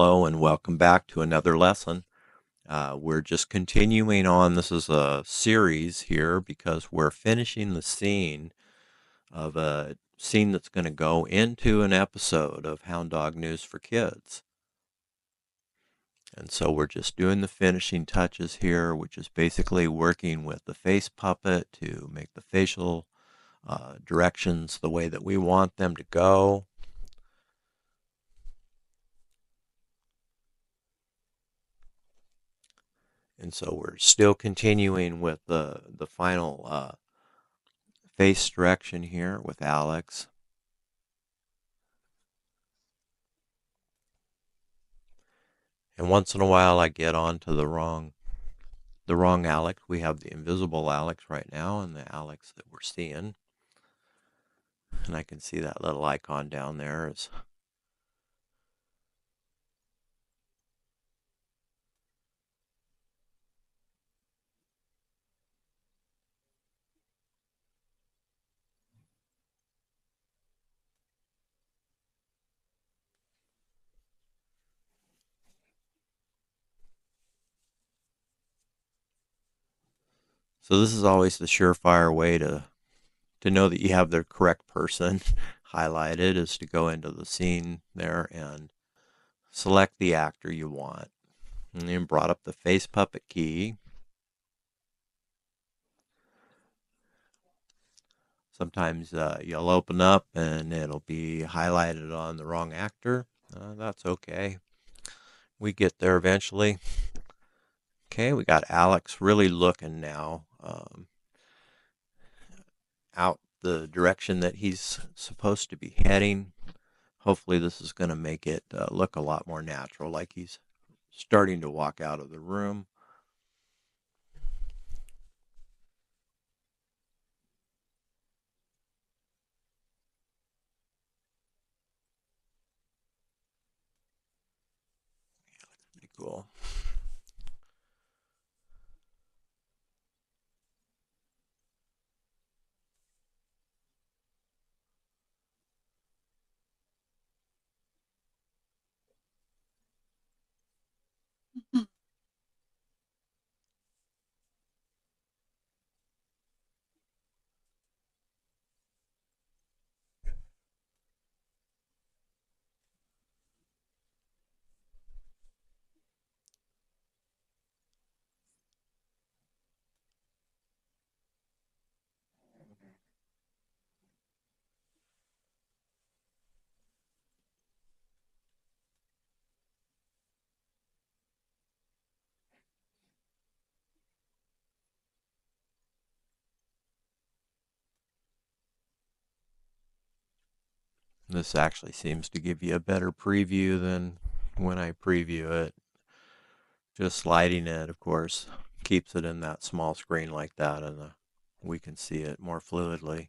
Hello and welcome back to another lesson. We're just continuing on. This is a series here because we're finishing the scene of a scene that's going to go into an episode of Hound Dog News for Kids. And so we're just doing the finishing touches here, which is basically working with the face puppet to make the facial directions the way that we want them to go. And so we're still continuing with the final face direction here with Alex. And once in a while I get onto the wrong Alex. We have the invisible Alex right now and the Alex that we're seeing. And I can see that little icon down there is so this is always the surefire way to know that you have the correct person highlighted is to go into the scene there and select the actor you want. And then brought up the face puppet key. Sometimes you'll open up and it'll be highlighted on the wrong actor. That's okay. We get there eventually. Okay, we got Alex really looking now out the direction that he's supposed to be heading. Hopefully this is going to make it look a lot more natural, like he's starting to walk out of the room. Pretty cool. This actually seems to give you a better preview than when I preview it. Just sliding it, of course, keeps it in that small screen like that, and we can see it more fluidly.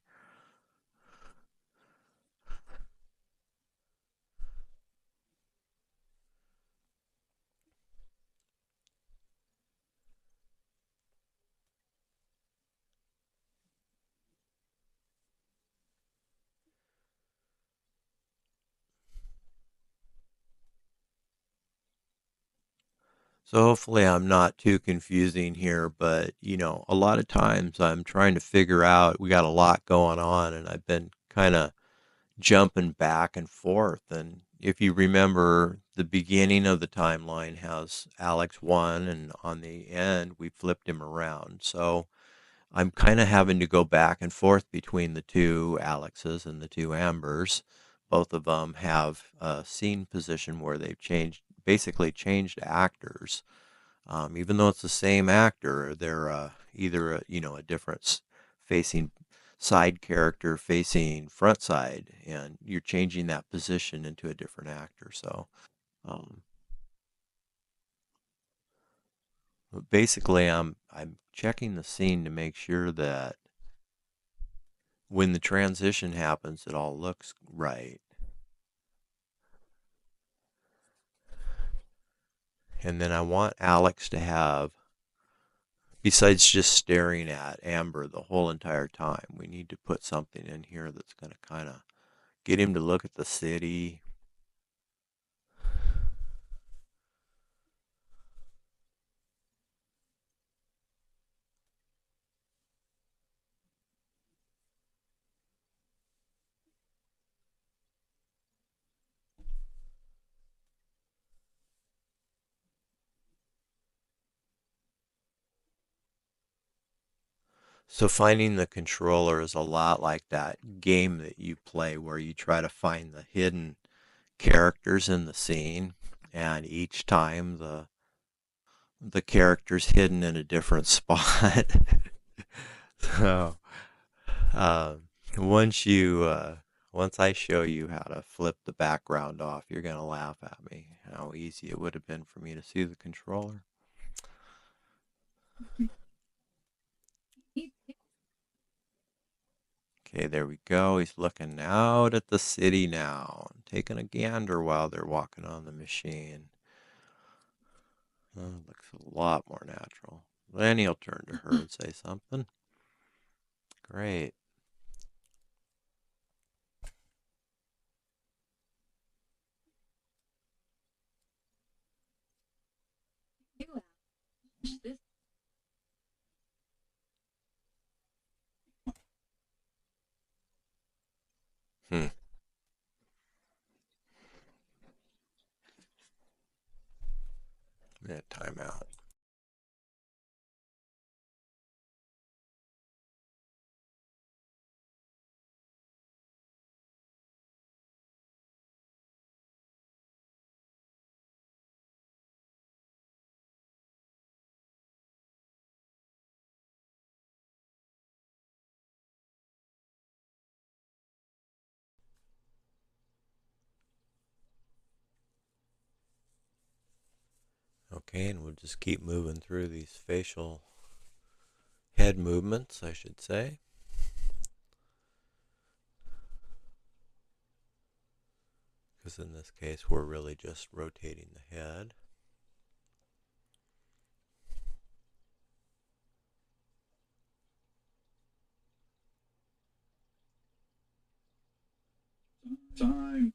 So hopefully I'm not too confusing here, but a lot of times I'm trying to figure out, we got a lot going on and I've been kind of jumping back and forth. And if you remember, the beginning of the timeline has Alex 1 and on the end we flipped him around. So I'm kind of having to go back and forth between the two Alexes and the two Ambers. Both of them have a scene position where they've basically changed actors. Even though it's the same actor, they're either a different facing side character facing front side, and you're changing that position into a different actor. So um, but basically, I'm checking the scene to make sure that when the transition happens, it all looks right. And then I want Alex to have, besides just staring at Amber the whole entire time, we need to put something in here that's going to kind of get him to look at the city. So finding the controller is a lot like that game that you play where you try to find the hidden characters in the scene, and each time the character's hidden in a different spot. So um, once you once I show you how to flip the background off, you're gonna laugh at me how easy it would have been for me to see the controller. Okay, there we go. He's looking out at the city now, taking a gander while they're walking on the machine. Looks a lot more natural. Then he'll turn to her and say something. Great. Hmm. Yeah, time out. Okay, and we'll just keep moving through these facial head movements, I should say. Because in this case, we're really just rotating the head. Time.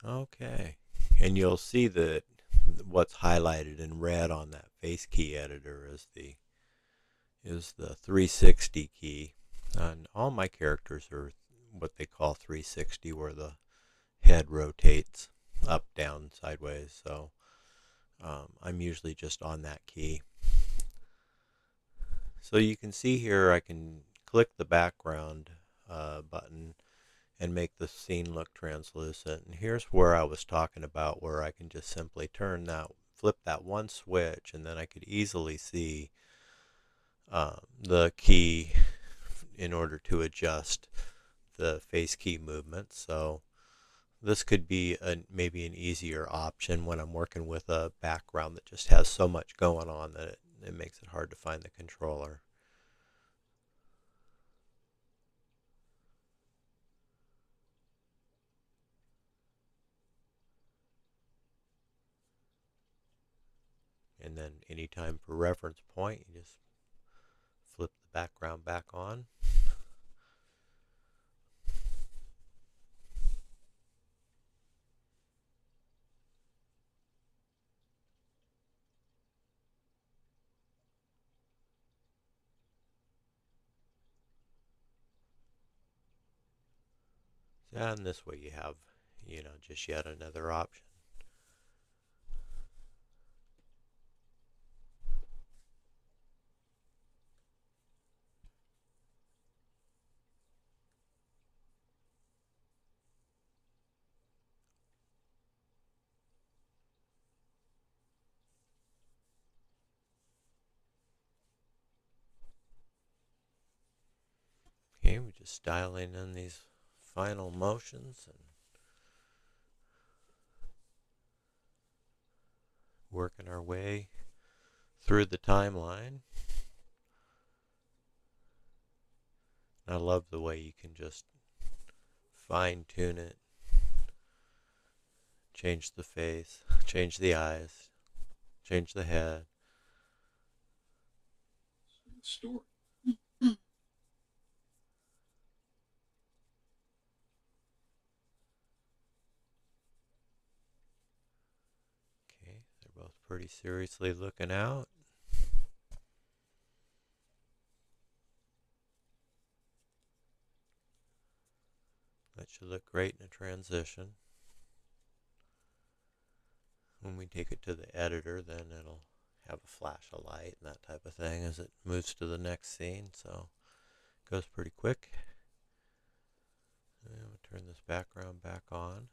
Okay, and you'll see that what's highlighted in red on that face key editor is the 360 key. And all my characters are what they call 360, where the head rotates up, down, sideways. So I'm usually just on that key. So you can see here I can click the background button and make the scene look translucent. And here's where I was talking about where I can just simply flip that one switch, and then I could easily see the key in order to adjust the face key movement. So this could be maybe an easier option when I'm working with a background that just has so much going on that it makes it hard to find the controller. And then anytime for reference point, you just flip the background back on. And this way you have, just yet another option. Okay, we're just dialing in these final motions and working our way through the timeline. I love the way you can just fine tune it, change the face, change the eyes, change the head. Story. Okay, they're both pretty seriously looking out. That should look great in a transition. When we take it to the editor, then it'll have a flash of light and that type of thing as it moves to the next scene. So it goes pretty quick. And we'll turn this background back on.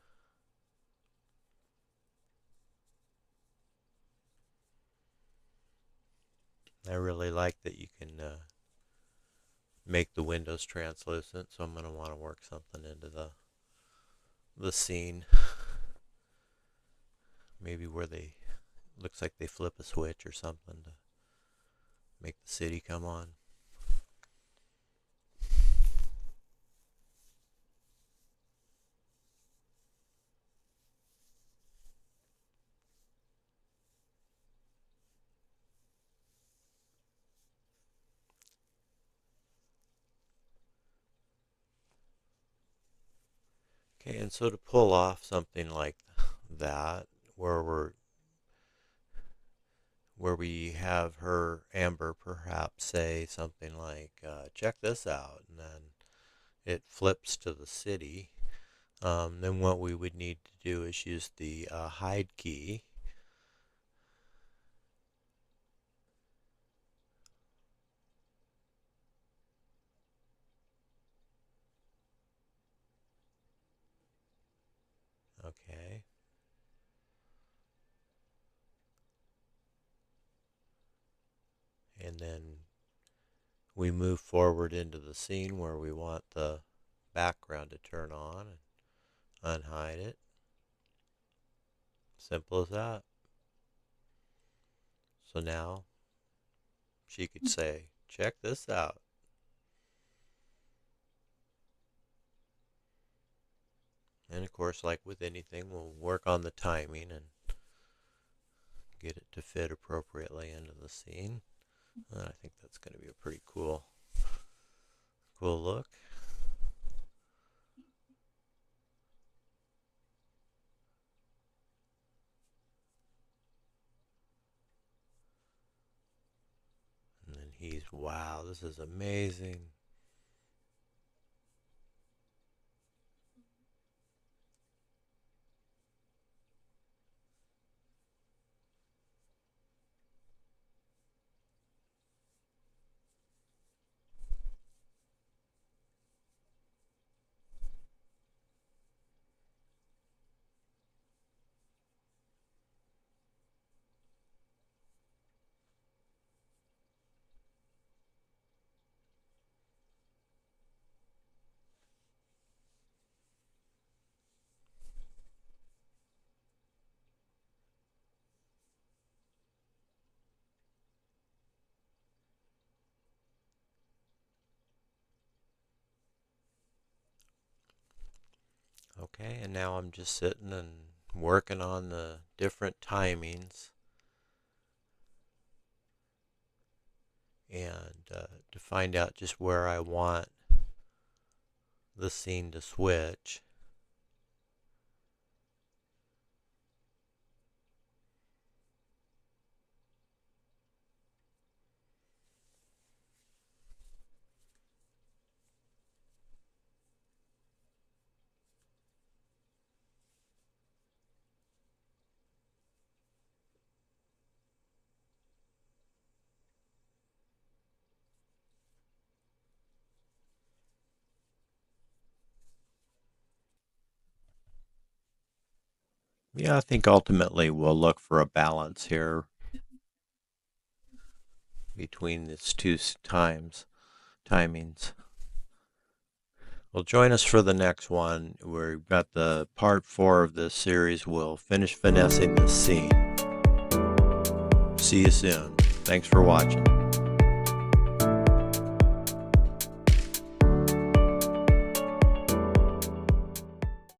I really like that you can make the windows translucent, so I'm going to want to work something into the scene. Maybe where they looks like they flip a switch or something to make the city come on. Okay, and so to pull off something like that, where we have her, Amber, perhaps say something like, check this out, and then it flips to the city, then what we would need to do is use the hide key. Okay. And then we move forward into the scene where we want the background to turn on and unhide it. Simple as that. So now she could say, check this out. And of course, like with anything, we'll work on the timing and get it to fit appropriately into the scene. And I think that's going to be a pretty cool look. And then wow, this is amazing. Okay, and now I'm just sitting and working on the different timings and to find out just where I want the scene to switch. Yeah, I think ultimately we'll look for a balance here between these two timings. Well, join us for the next one. We've got the part 4 of this series. We'll finish finessing this scene. See you soon. Thanks for watching.